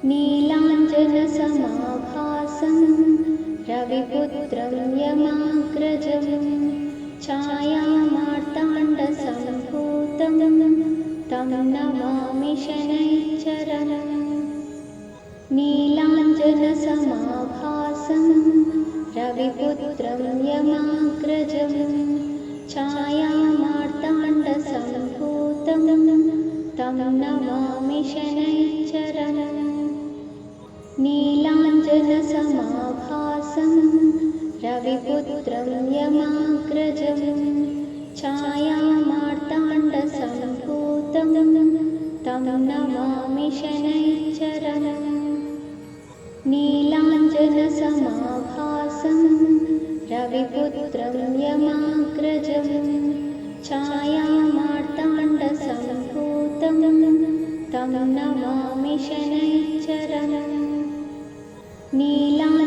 नीलाञ्जनसमाभासं रविपुत्रं यमाग्रजं छायामार्ताण्डसम्भूतं तं नमामि शनैश्चरम्। नीलाञ्जनसमाभासं रविपुत्रं यमाग्रजं छायामार्ताण्डसम्भूतं तं नमामि शनैश्चरम्। नीलाञ्जनसमाभासं रविपुत्रं यमाग्रजं छायामार्ताण्डसम्भूतं तं नमामि शनैश्चरम्। नीलाञ्जनसमाभासं रविपुत्रं यमाग्रजं छायामार्ताण्डसम्भूतं तं नमामि शनैश्चरम्। नीलाञ्जनसमाभासं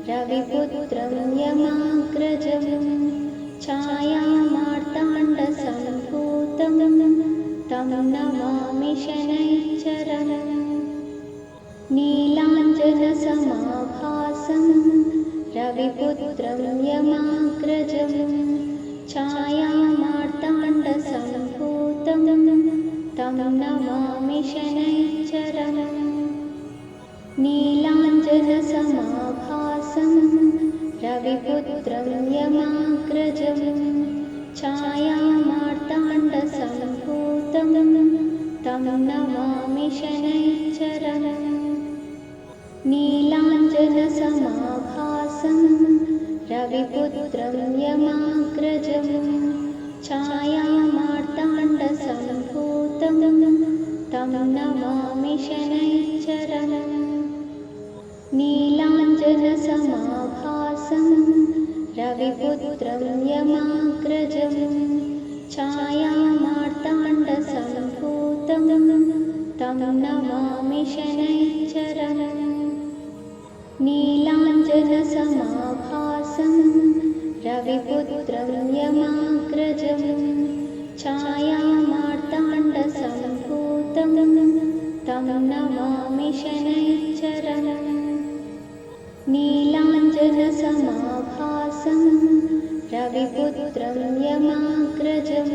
रविपुत्रं यमाग्रजं छायामार्ताण्डसम्भूतं तं नमामि शनैश्चरम्। नीलाञ्जनसमाभासं रविपुत्रं यमाग्रजं छायामार्ताण्डसम्भूतं तं नमामि शनैश्चरम्। नीलाञ्जनसमाभासं रविपुत्रं यमाग्रजं छायामार्ताण्डसम्भूतं तं नमामि शनैश्चरम्। नीलाञ्जनसमाभासं रविपुत्रं यमाग्रजं छायामार्ताण्डसम्भूतं तं नमामि शनैश्चरम्। नीलाञ्जनसमाभासं रविपुत्रं यमाग्रजं छायामार्ताण्डसम्भूतं तं नमामि शनैश्चरम्। नीलाञ्जनसमाभासं रविपुत्रं यमाग्रजं छायामार्ताण्डसम्भूतं तं नमामि शनैश्चरम्। नीलाञ्जनसमाभासं रविपुत्रं यमाग्रजं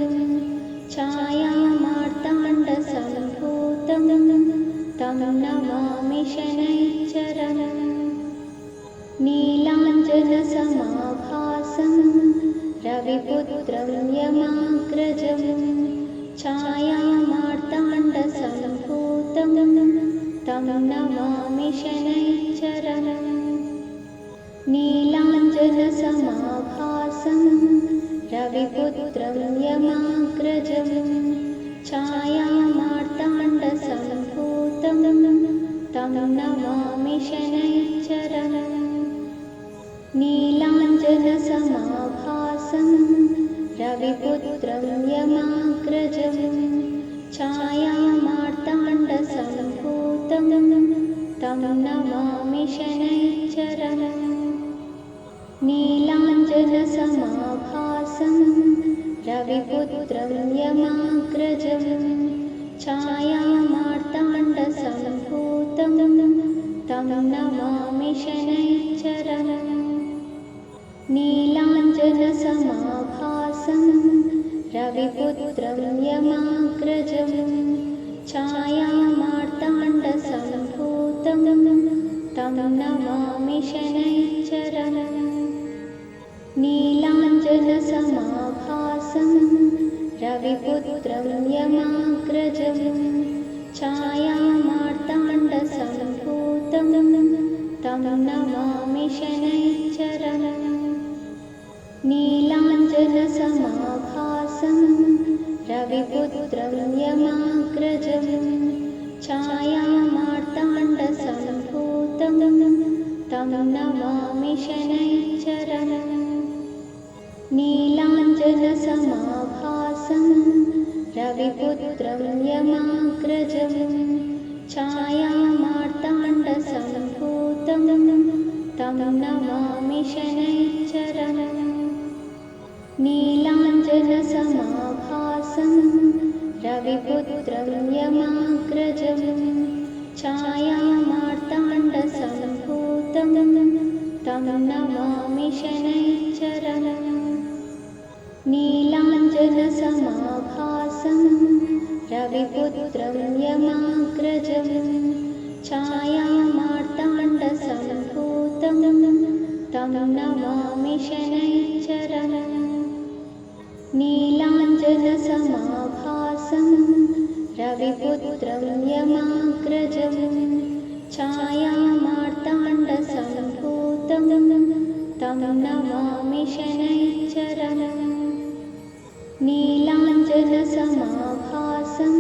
छायामार्ताण्डसम्भूतं तं नमामि शनैश्चरम्। नीलाञ्जनसमाभासं रविपुत्रं यमाग्रजं छायामार्ताण्डसम्भूतं तं नमामि शनैश्चरम्। नीलाञ्जनसमाभासं रविपुत्रं यमाग्रजं छायामार्ताण्डसम्भूतं तं नमामि शनैश्चरम्। नीलाञ्जनसमाभासं रविपुत्रं यमाग्रजं छायामार्ताण्डसम्भूतं तं नमामि शनैश्चरम्। नीलाञ्जनसमाभासं रविपुत्रं यमाग्रजं छायामार्ताण्डसम्भूतं तं नमामि शनैश्चरम्। नीलाञ्जनसमाभासं रविपुत्रं यमाग्रजं छायामार्ताण्डसम्भूतं तं नमामि शनैश्चरम्। नीलाञ्जनसमाभासं रविपुत्रं यमाग्रजं छायामार्ताण्डसम्भूतं तं नमामि शनैश्चरम्। नीलाञ्जनसमाभासं रविपुत्रं यमाग्रजं छायामार्ताण्डसम्भूतं तं नमामि शनैश्चरम्। नीलाञ्जनसमाभासं रविपुत्रं यमाग्रजं छायामार्ताण्डसम्भूतं तं नमामि शनैश्चरम्। नीलाञ्जनसमाभासं रविपुत्रं यमाग्रजं मार्ताण्डसम्भूतं छायामार्ताण्डसम्भूतं तं नमामि शनैश्चरम् नीलाञ्जनसमाभासं रविपुत्रं यमाग्रजं छायामार्ताण्डसम्भूतं तं नमामि शनैश्चरम् नीलाञ्जनसमाभासं रविपुत्रं यमाग्रजं छायामार्ताण्डसम्भूतं तं नमामि शनैश्चरम् नीलाञ्जनसमाभासं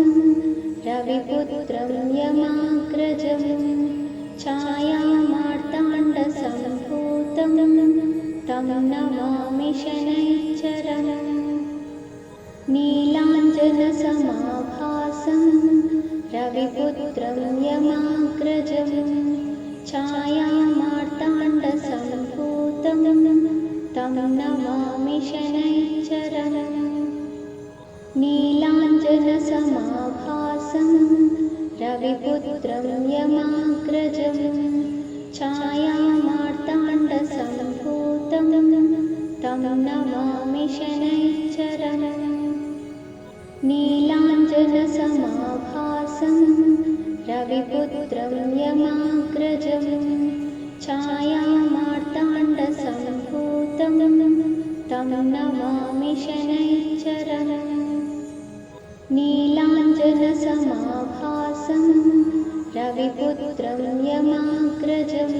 रविपुत्रं यमाग्रजं छायामार्ताण्डसम्भूतं तं नमामि शनैश्चरम् नीलाञ्जनसमाभासं रविपुत्रं यमाग्रजं छायामार्ताण्डसम्भूतं तं नमामि शनैश्चरम् नीलाञ्जनसमाभासं रविपुत्रं यमाग्रजं छायामार्ताण्डसम्भूतं तं नमामि शनैश्चरम् नीलाञ्जनसमाभासं रविपुत्रं यमाग्रजं छायामार्ताण्डसम्भूतं तं नमामि शनैश्चरम् नीलाञ्जनसमाभासं रविपुत्रं यमाग्रजं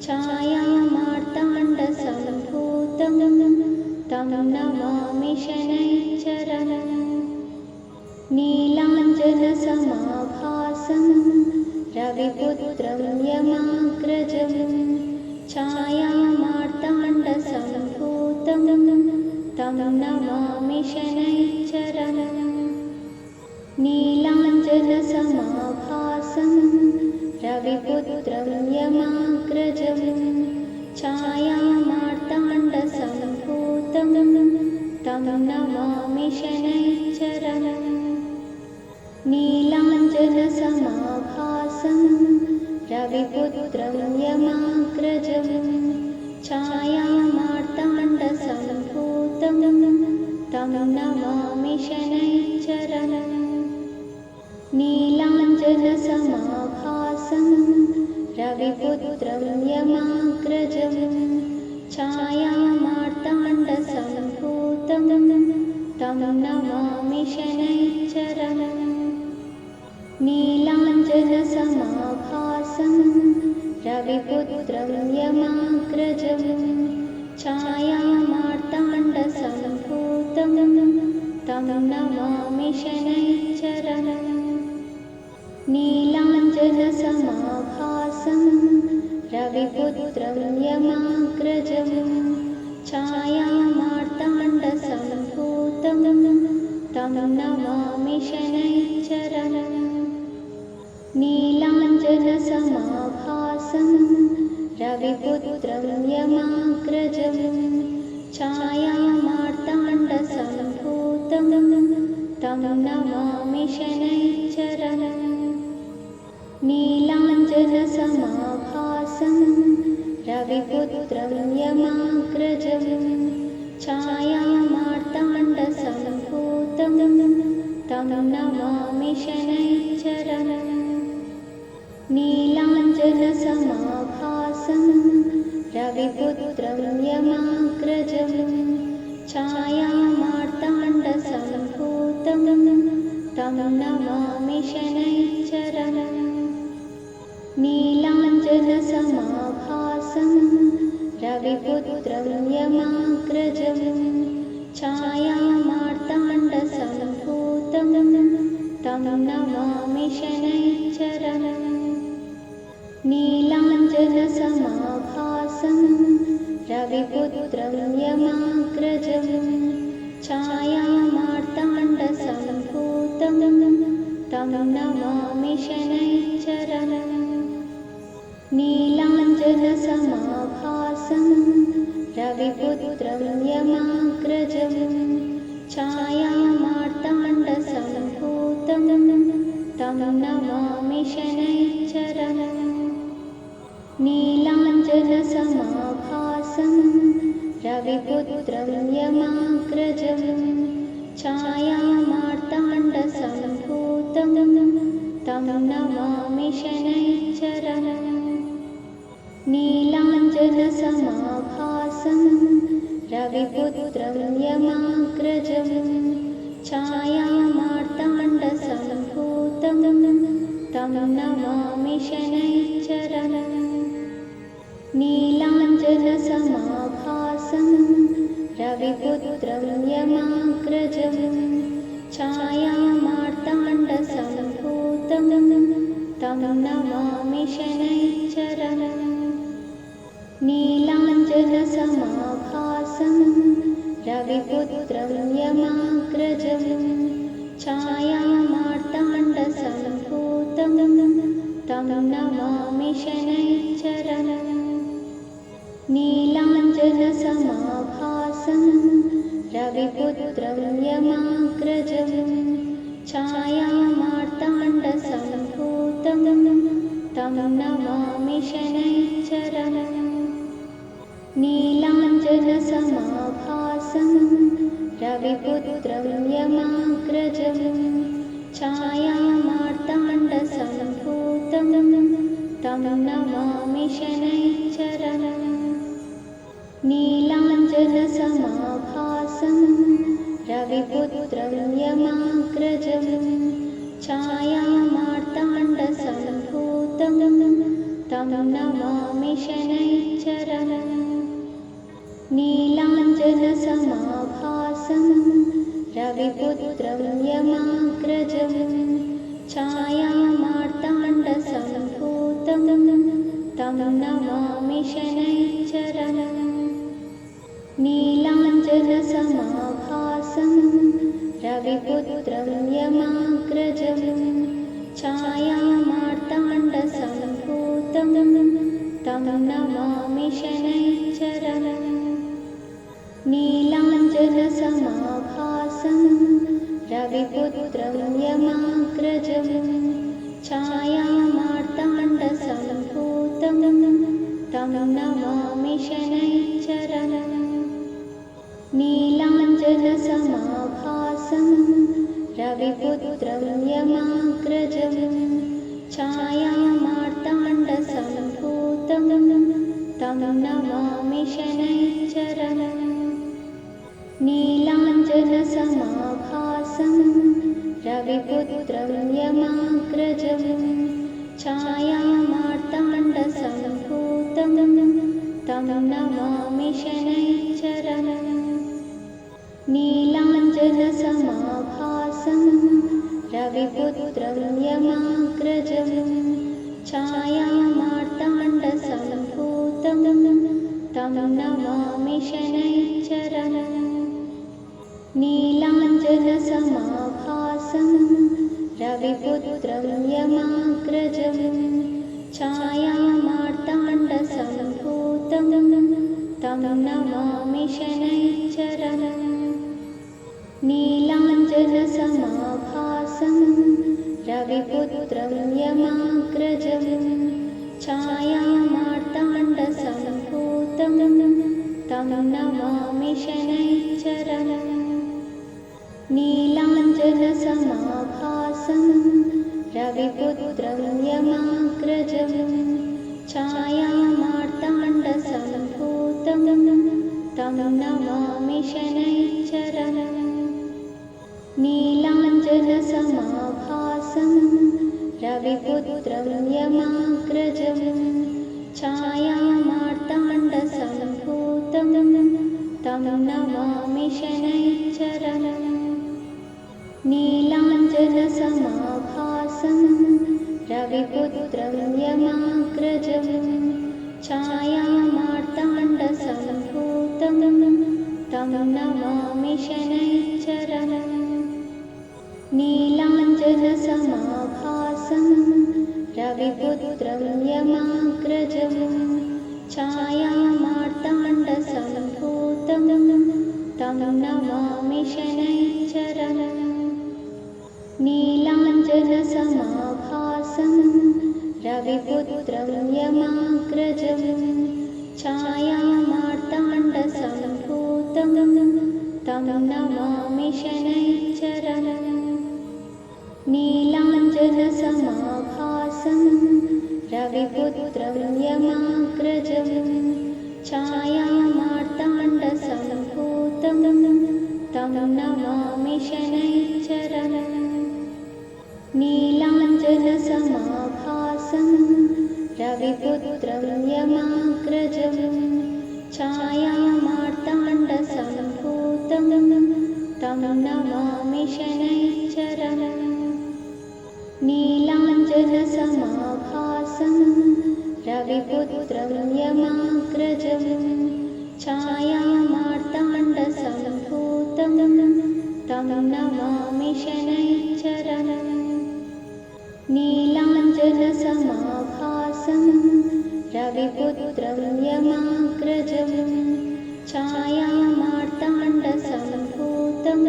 छायामार्ताण्डसम्भूतं तं नमामि शनैश्चरम् नीलाञ्जनसमाभासं रविपुत्रं यमाग्रजं छायामार्ताण्डसम्भूतं तं नमामि शनैश्चरम् नीलाञ्जनसमाभासं रविपुत्रं यमाग्रजं छायामार्ताण्डसम्भूतं तं नमामि शनैश्चरम् नीलाञ्जनसमाभासं रविपुत्रं यमाग्रजं छायामार्ताण्डसम्भूतं तं नमामि शनैश्चरम् नीलाञ्जनसमाभासं रविपुत्रं यमाग्रजं छायामार्ताण्डसम्भूतं तं नमामि शनैश्चरम् नीलाञ्जनसमाभासं रविपुत्रं यमाग्रजं छायामार्ताण्डसम्भूतं तं नमामि शनैश्चरम् नीलाञ्जनसमाभासं रविपुत्रं यमाग्रजं छायामार्ताण्डसम्भूतं तं नमामि शनैश्चरम् नीलाञ्जनसमाभासं रविपुत्रं यमाग्रजं छायामार्ताण्डसम्भूतं तं नमामि शनैश्चरम् नीलाञ्जनसमाभासं रविपुत्रं यमाग्रजं छायामार्ताण्डसम्भूतं तं नमामि शनैश्चरम् नीलाञ्जनसमाभासं रविपुत्रं यमाग्रजं छायामार्ताण्डसम्भूतं तं नमामि शनैश्चरम् नीलाञ्जनसमाभासं रविपुत्रं यमाग्रजं छायामार्ताण्डसम्भूतं तं नमामि शनैश्चरम् नीलाञ्जनसमाभासं रविपुत्रं यमाग्रजं छायामार्ताण्डसम्भूतं तं नमामि शनैश्चरम् नीलाञ्जनसमाभासं रविपुत्रं यमाग्रजं छायामार्ताण्डसम्भूतं तं तं नमामि शनैश्चरम् नीलाञ्जनसमाभासं रविपुत्रं यमाग्रजं छायामार्ताण्डसम्भूतं तं नमामि शनैश्चरम् नीलाञ्जनसमाभासं रविपुत्रं यमाग्रजं छायामार्ताण्डसम्भूतं तं नमामि शनैश्चरम् नीलाञ्जनसमाभासं रविपुत्रं यमाग्रजं छायामार्ताण्डसम्भूतं तं नमामि शनैश्चरम् नीलाञ्जनसमाभासं रविपुत्रं यमाग्रजं छायामार्ताण्डसम्भूतं तं नमामि शनैश्चरम् नीलाञ्जनसमाभासं रविपुत्रं यमाग्रजं छायामार्ताण्डसम्भूतं तं नमामि शनैश्चरम् नीलाञ्जनसमाभासं रविपुत्रं यमाग्रजं छायामार्ताण्डसम्भूतं तं नमामि शनैश्चरम् नीलाञ्जनसमाभासं रविपुत्रं यमाग्रजं छायामार्ताण्डसम्भूतं तं नमामि शनैश्चरम् नीलाञ्जनसमाभासं रविपुत्रं यमाग्रजं छायामार्ताण्डसम्भूतं तं नमामि शनैश्चरम् नीलाञ्जनसमाभासं रविपुत्रं यमाग्रजं छायामार्ताण्डसम्भूतं तं नमामि शनैश्चरम् नीलाञ्जनसमाभासं रविपुत्रं यमाग्रजं छायामार्ताण्डसम्भूतं तं नमामि शनैश्चरम् नीलाञ्जनसमाभासं रविपुत्रं यमाग्रजं छायामार्ताण्डसम्भूतं तं नमामि शनैश्चरम् नीलाञ्जनसमाभासं रविपुत्रं यमाग्रजं छायामार्ताण्डसम्भूतं तं नमामि शनैश्चरम् नीलाञ्जनसमाभासं रविपुत्रं यमाग्रजं छायामार्ताण्डसम्भूतं तं नमामि शनैश्चरम् नीलाञ्जनसमाभासं रविपुत्रं यमाग्रजं छायामार्ताण्डसम्भूतं तं नमामि शनैश्चरम् नीलाञ्जनसमाभासं रविपुत्रं यमाग्रजं छायामार्ताण्डसम्भूतं तं नमामि शनैश्चरम् नीलाञ्जनसमाभासं रविपुत्रं यमाग्रजं छायामार्ताण्डसम्भूतं तं नमामि शनैश्चरम् नीलाञ्जनसमाभासं रविपुत्रं यमाग्रजं छायामार्ताण्डसम्भूतं तं नमामि शनैश्चरम् नीलाञ्जनसमाभासं रविपुत्रं यमाग्रजं छायामार्ताण्डसम्भूतं तं नमामि शनैश्चरम् नीलाञ्जनसमाभासं रविपुत्रं यमाग्रजं छायामार्ताण्डसम्भूतं तं नमामि शनैश्चरम् नीलाञ्जनसमाभासं नीलाञ्जनसमाभासं रविपुत्रं यमाग्रजं छायामार्ताण्डसम्भूतं तं नमामि शनैश्चरम् नीलाञ्जनसमाभासं रविपुत्रं यमाग्रजं छायामार्ताण्डसम्भूतं तं नमामि शनैश्चरम् नीलाञ्जनसमाभासं रविपुत्रं यमाग्रजं छायामार्ताण्डसम्भूतं तं नमामि शनैश्चरम् नीलाञ्जनसमाभासं रविपुत्रं यमाग्रजं छायामार्ताण्डसम्भूतं तं नमामि शनैश्चरम् नीलाञ्जनसमाभासं रविपुत्रं यमाग्रजं छायामार्ताण्डसम्भूतं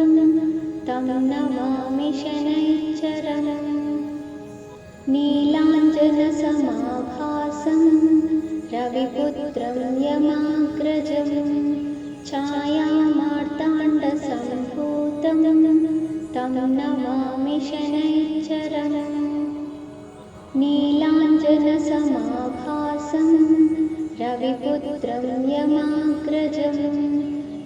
तं नमामि शनैश्चरम् नीलाञ्जनसमाभासं रविपुत्रं यमाग्रजं छायामार्ताण्डसम्भूतं तं नमामि शनैश्चरम् नीलाञ्जनसमाभासं रविपुत्रं यमाग्रजं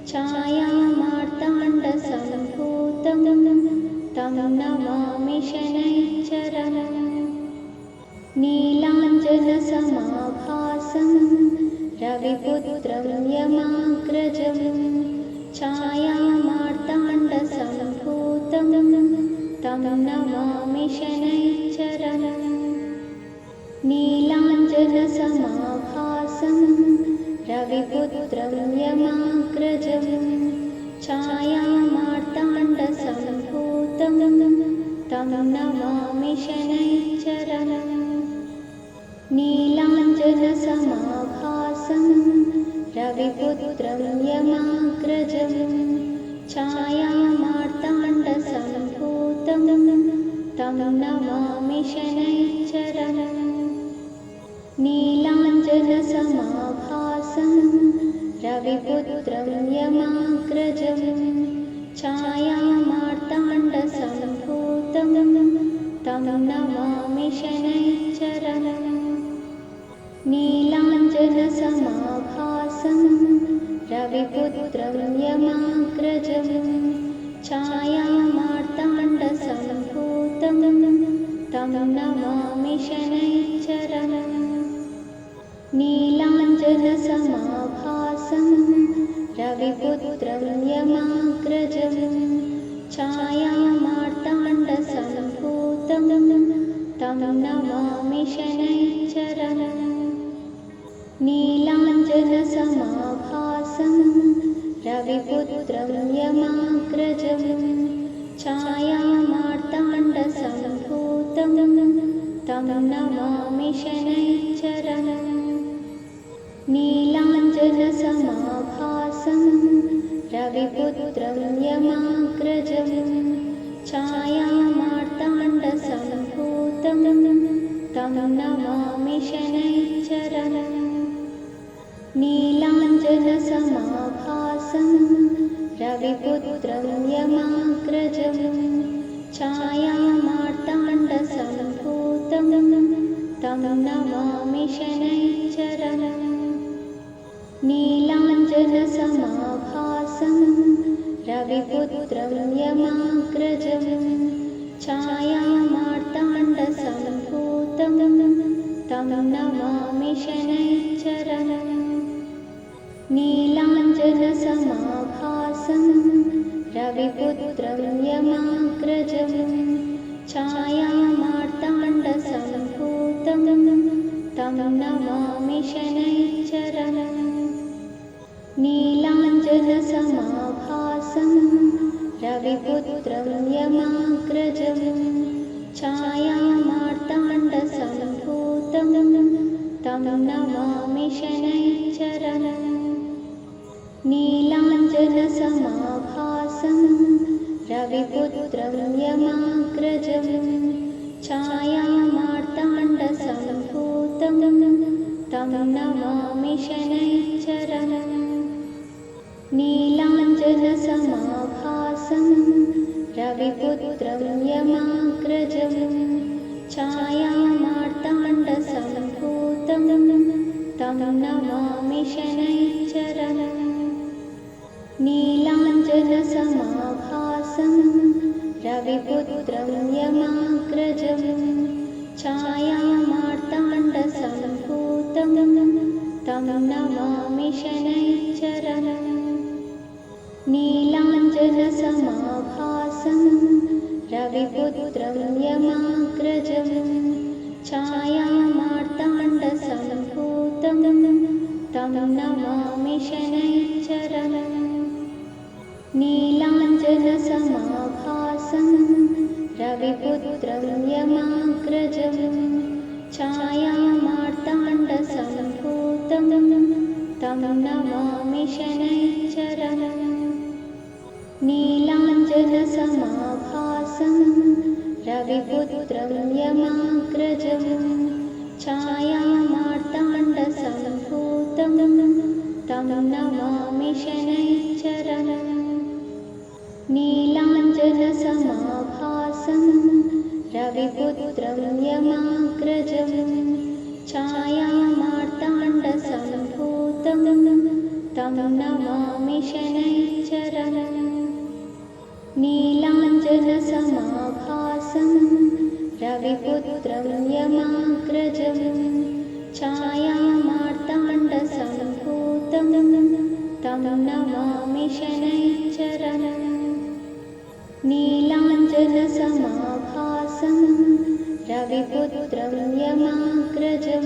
छायामार्ताण्डसम्भूतं तं नमामि शनैश्चरम् नीलाञ्जनसमाभासं रविपुत्रं यमाग्रजं छायामार्ताण्डसम्भूतं तं नमामि शनैश्चरम् नीलाञ्जनसमाभासं रविपुत्रं यमाग्रजं छायामार्ताण्डसम्भूतं तं नमामि शनैश्चरम् नीलाञ्जनसमाभासं रविपुत्रं यमाग्रजं छायामार्ताण्डसम्भूतं तं नमामि शनैश्चरम् नीलाञ्जनसमाभासं रविपुत्रं यमाग्रजं छायामार्ताण्डसम्भूतं तं नमामि शनैश्चरम् नीलाञ्जनसमाभासं रविपुत्रं यमाग्रजं छायामार्ताण्डसम्भूतं तं नमामि शनैश्चरम् नीलाञ्जनसमाभासं रविपुत्रं यमाग्रजं छायामार्ताण्डसम्भूतं तं नमामि शनैश्चरम् नीलाञ्जनसमाभासं रविपुत्रं यमाग्रजं छायामार्ताण्डसम्भूतं तं नमामि शनैश्चरम् नीलाञ्जनसमाभासं रविपुत्रं यमाग्रजं छायामार्ताण्डसम्भूतं तं नमामि शनैश्चरम् नीलाञ्जनसमाभासं रविपुत्रं यमाग्रजं छायामार्ताण्डसम्भूतं तं नमामि शनैश्चरम् नीलाञ्जनसमाभासं रविपुत्रं यमाग्रजं छायामार्ताण्डसम्भूतं तं नमामि शनैश्चरम् नीलाञ्जनसमाभासं रविपुत्रं यमाग्रजं छायामार्ताण्डसम्भूतं तं नमामि शनैश्चरम् नीलाञ्जनसमाभासं रविपुत्रं यमाग्रजं छायामार्ताण्डसम्भूतं तं नमामि शनैश्चरम् नीलाञ्जनसमाभासं रविपुत्रं यमाग्रजं तं नमामि शनैश्चरम् नीलाञ्जनसमाभासं रविपुत्रं यमाग्रजं छायामार्ताण्डसम्भूतं तं नमामि शनैश्चरम् नीलाञ्जनसमाभासं रविपुत्रं यमाग्रजं छायामार्ताण्डसम्भूतं तं नमामि शनैश्चरम् नीलाञ्जनसमाभासं रविपुत्रं यमाग्रजं छायामार्ताण्डसम्भूतं तं नमामि शनैश्चरम् नीलाञ्जनसमाभासं रविपुत्रं यमाग्रजं छायामार्ताण्डसम्भूतं तं नमामि शनैश्चरम् नीलाञ्जनसमाभासं रविपुत्रं यमाग्रजं छायामार्ताण्डसम्भूतं तं नमामि शनैश्चरम् नीलाञ्जनसमाभासं रविपुत्रं यमाग्रजं छायामार्ताण्डसम्भूतं तं नमामि शनैश्चरम् नीलाञ्जनसमाभासं रविपुत्रं यमाग्रजं छायामार्ताण्डसम्भूतं तं नमामि शनैश्चरम् नीलाञ्जनसमाभासं रविपुत्रं यमाग्रजं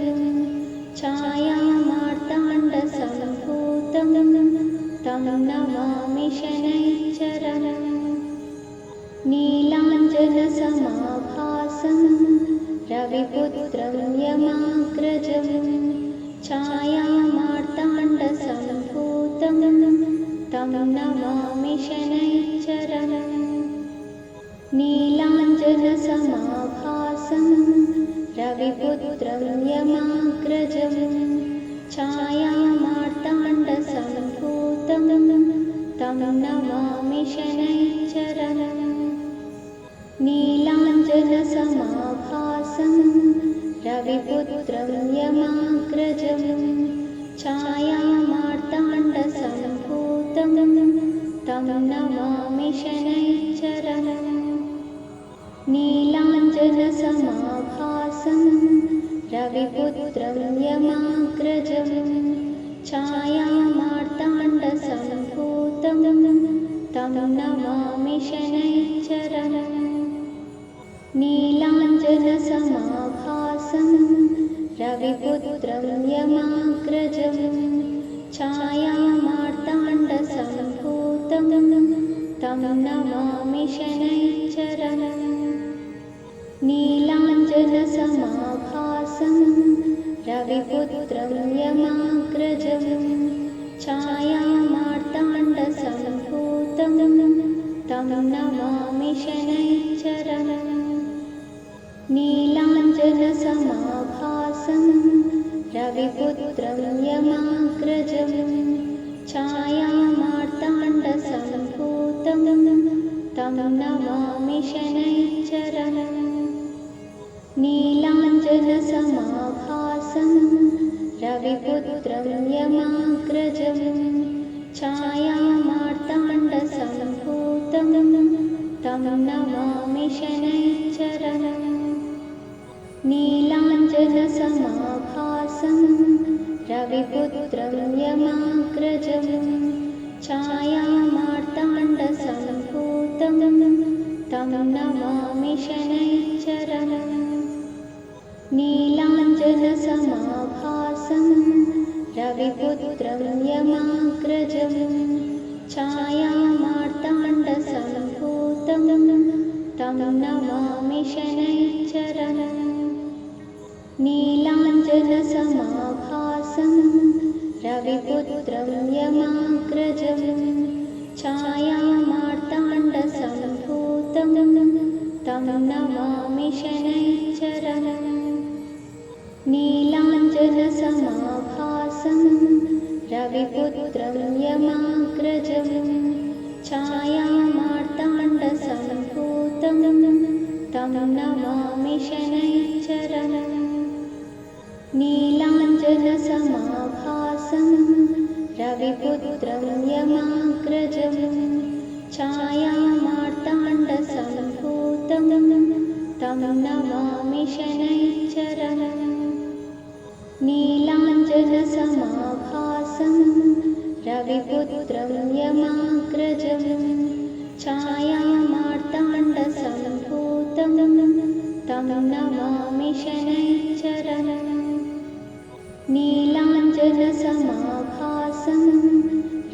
छायामार्ताण्डसम्भूतं तं नमामि शनैश्चरम् नीलाञ्जनसमाभासं रविपुत्रं यमाग्रजं छायामार्ताण्डसम्भूतं तं नमामि शनैश्चरम् नीलाञ्जनसमाभासं रविपुत्रं यमाग्रजं छायामार्ताण्डसम्भूतं तं नमामि शनैश्चरम् नीलाञ्जनसमाभासं रविपुत्रं यमाग्रजं छायामार्ताण्डसम्भूतं तं नमामि शनैश्चरम् नीलाञ्जनसमाभासं रविपुत्रं यमाग्रजं छायामार्ताण्डसम्भूतं तं नमामि शनैश्चरम् नीलाञ्जनसमाभासं रविपुत्रं यमाग्रजं छायामार्ताण्डसम्भूतं तं नमामि शनैश्चरम् नीलाञ्जनसमाभासं रविपुत्रं यमाग्रजं छायामार्ताण्डसम्भूतं तं नमामि शनैश्चरम् नीलाञ्जनसमाभासं रविपुत्रं यमाग्रजं छायामार्ताण्डसम्भूतं तं नमामि शनैश्चरम् नीलाञ्जनसमाभासं रविपुत्रं यमाग्रजं छायामार्ताण्डसम्भूतं तं नमामि शनैश्चरम् नीलाञ्जनसमाभासं रविपुत्रं यमाग्रजं छायामार्ताण्डसम्भूतं तं नमामि शनैश्चरम् नीलाञ्जनसमाभासं रविपुत्रं यमाग्रजं छायामार्ताण्डसम्भूतं तं नमामि शनैश्चरम् नीलाञ्जनसमाभासं रविपुत्रं यमाग्रजं छायामार्ताण्डसम्भूतं तं नमामि शनैश्चरम् नीलाञ्जनसमाभासं रविपुत्रं यमाग्रजं छायामार्ताण्डसम्भूतं तं नमामि शनैश्चरम् नीलाञ्जनसमाभासं रविपुत्रं यमाग्रजं छायामार्ताण्डसम्भूतं तं नमामि शनैश्चरम् नीलाञ्जनसमाभासं रविपुत्रं यमाग्रजं छायामार्ताण्डसम्भूतं तं नमामि शनैश्चरम् नीलाञ्जनसमाभासं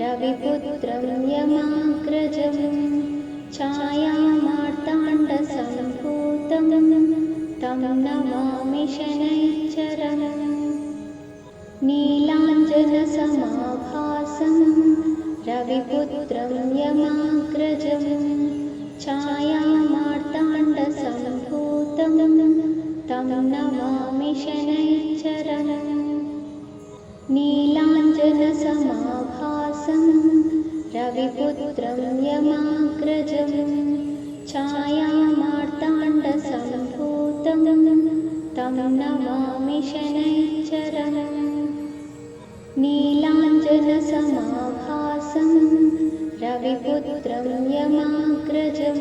रविपुत्रं यमाग्रजं छायामार्ताण्डसम्भूतं तं नमामि शनैश्चरम् नीलाञ्जनसमाभासं रविपुत्रं यमाग्रजं छायामार्ताण्डसम्भूतं तं नमामि शनैश्चरम् नीलाञ्जनसमाभासं रविपुत्रं यमाग्रजं छायामार्ताण्डसम्भूतं तं नमामि शनैश्चरम् नीलाञ्जनसमाभासं रविपुत्रं यमाग्रजं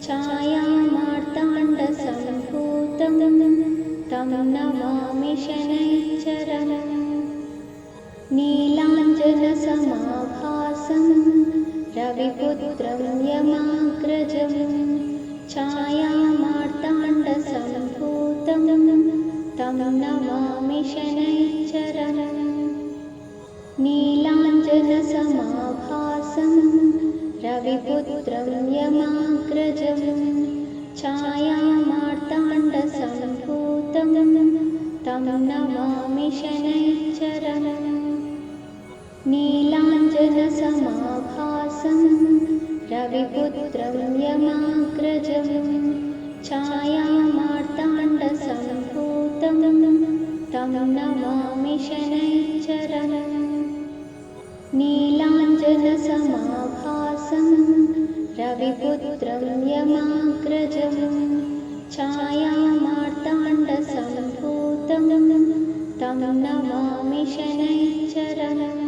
छायामार्ताण्डसम्भूतं तं नमामि शनैश्चरम् नीलाञ्जनसमाभासं रविपुत्रं यमाग्रजं छायामार्ताण्डसम्भूतं तं नमामि शनैश्चरम् नीलाञ्जनसमाभासं रविपुत्रं यमाग्रजं छायामार्ताण्डसम्भूतं तं नमामि शनैश्चरम् नीलाञ्जनसमाभासं रविपुत्रं यमाग्रजं छायामार्ताण्डसम्भूतं तं नमामि शनैश्चरम् नीलाञ्जनसमाभासं रविपुत्रं यमाग्रजं छायामार्ताण्डसम्भूतं तं नमामि शनैश्चरम्